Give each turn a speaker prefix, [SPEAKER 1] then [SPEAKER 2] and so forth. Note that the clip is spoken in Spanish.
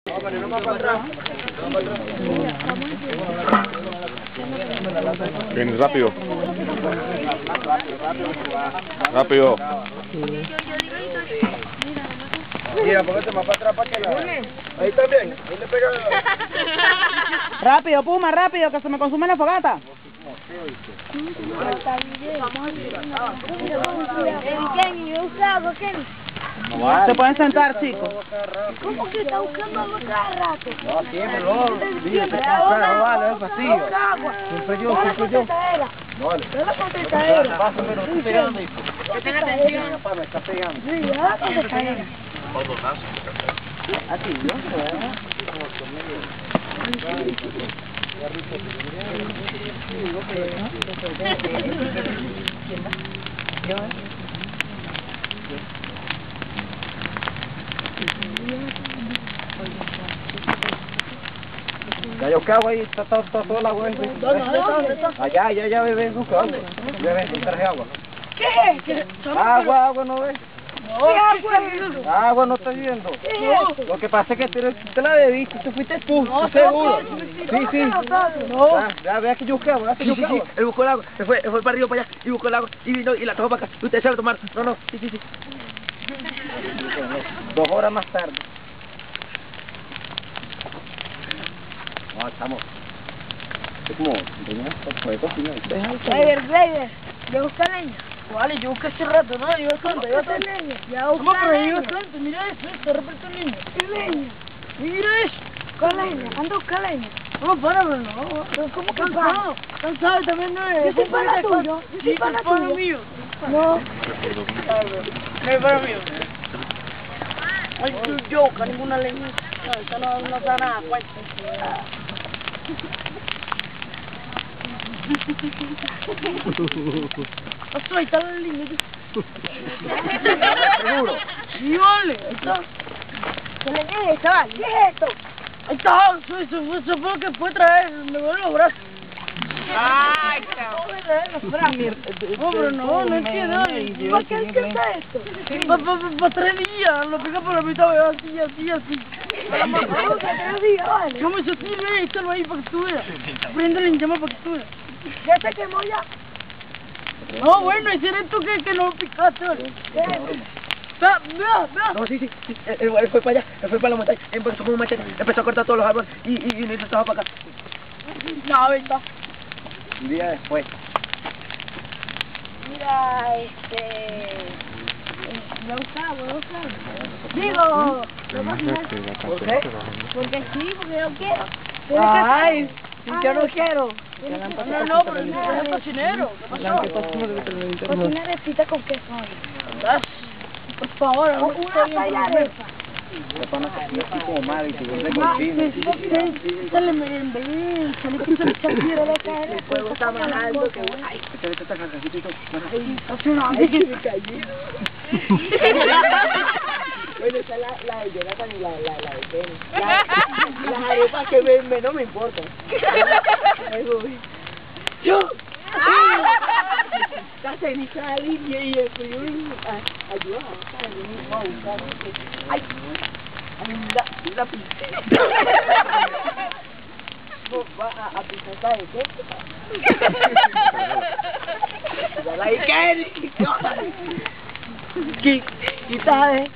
[SPEAKER 1] No más para atrás.
[SPEAKER 2] Ven, rápido. Rápido.
[SPEAKER 1] Mira, póngase más para atrás para que la... Ahí también, ahí le pega...
[SPEAKER 3] Rápido, Puma, rápido, que se me consume la fogata. Se pueden sentar, chicos.
[SPEAKER 4] ¿Cómo que está buscando agua cada rato?
[SPEAKER 1] No, siempre no. Siempre vale, es vacío. Siempre yo. Vale.
[SPEAKER 4] No la contestadera.
[SPEAKER 1] Pásame, no estoy pegando, hijo.
[SPEAKER 4] Que tenga atención.
[SPEAKER 1] Papá, me está pegando.
[SPEAKER 4] Sí, ya la contestadera.
[SPEAKER 3] Así, ¿no?
[SPEAKER 1] Ya yo cago ahí, está todo el agua ahí.
[SPEAKER 4] ¿Dónde está?
[SPEAKER 1] Allá, bebé, busca agua. Bebé, traje agua.
[SPEAKER 4] ¿Qué?
[SPEAKER 1] Agua, ¿no ves?
[SPEAKER 4] ¿Qué agua?
[SPEAKER 1] Agua, no estás viendo.
[SPEAKER 4] ¿Qué es eso?
[SPEAKER 1] Lo que pasa es que tú te la bebiste, tú fuiste tú, seguro. Sí.
[SPEAKER 4] No.
[SPEAKER 1] Ya, vea que yo busqué agua,
[SPEAKER 5] Sí, él buscó el agua, se fue para arriba, para allá, y buscó el agua, y vino y la trajo para acá, y ustedes se la tomaron. No, sí.
[SPEAKER 1] 2 horas más tarde. No, estamos. Es como, puede cocinar.
[SPEAKER 4] Reyes, ¿ya busca leña?
[SPEAKER 3] Vale, yo busqué hace rato, ¿no? Yo bastante,
[SPEAKER 4] leña. Ya
[SPEAKER 3] ¿Cómo?
[SPEAKER 4] busca
[SPEAKER 3] Pero yo
[SPEAKER 4] leña.
[SPEAKER 3] bastante, mira eso, de repente niño.
[SPEAKER 4] ¿Qué leña?
[SPEAKER 3] Mira eso.
[SPEAKER 4] ¿Qué leña? Anda a buscar leña.
[SPEAKER 3] No, páralo, no.
[SPEAKER 4] Pero ¿cómo que
[SPEAKER 3] Cansado, cansado también no es.
[SPEAKER 4] Yo soy pana tuyo. Yo soy
[SPEAKER 3] Sí,
[SPEAKER 4] pana
[SPEAKER 3] pana
[SPEAKER 4] tuyo.
[SPEAKER 3] mío.
[SPEAKER 4] No.
[SPEAKER 3] No es para mío. Ay, tú yoca, ninguna leña. No, esta no da nada, pues. Ahí está la leña.
[SPEAKER 1] ¿Seguro?
[SPEAKER 3] Sí, vale, ahí está.
[SPEAKER 4] ¿Qué leña es esa, vale? ¿Qué es esto?
[SPEAKER 3] Ahí está, eso fue lo que fue traer, me duelen los brazos.
[SPEAKER 4] Ay, cabrón.
[SPEAKER 3] Hombre, no entiendo.
[SPEAKER 4] ¿Para qué alcanza esto?
[SPEAKER 3] Para 3 días, lo pica por la mitad, así.
[SPEAKER 4] Para matarlo que 3 días, vale.
[SPEAKER 3] ¿Cómo se sirve? Échalo ahí para que tú veas. Préndele en llama para que tú veas.
[SPEAKER 4] ¿Ya se quemó ya?
[SPEAKER 3] No, bueno, ese eres tú que no picaste, ¿vale? Vea.
[SPEAKER 5] No, sí, él fue para allá, él fue para la montaña, empezó con un machete, empezó a cortar todos los árboles, y nos estaba para acá.
[SPEAKER 3] No, verdad.
[SPEAKER 1] Un día después.
[SPEAKER 4] Mira, voy a buscar. Digo,
[SPEAKER 1] ¿Por qué?
[SPEAKER 4] porque sí, porque yo quiero.
[SPEAKER 3] Ay, yo no quiero. No, pero
[SPEAKER 4] no
[SPEAKER 3] es cocinero. ¿Qué pasó?
[SPEAKER 4] Cocina de pita con queso.
[SPEAKER 3] Por favor,
[SPEAKER 4] O una bailaresa.
[SPEAKER 1] La pana que así como mal y te vuelve cochino.
[SPEAKER 3] Sale merengue, sale con el chapiro, lo que
[SPEAKER 4] El fuego está más alto que una.
[SPEAKER 1] Ay, échale esta carcajita y todo.
[SPEAKER 4] Ay, que me cayó. Bueno, esa es la de Jonathan y la de Penny. Las arepas que ven, no me importan. Yo. La ceniza de Lidia y el frío ayuda a buscar. Ay, la pincel. Va a pintar de qué? Ya la Ikeri. ¿Qué? ¿Qué tal?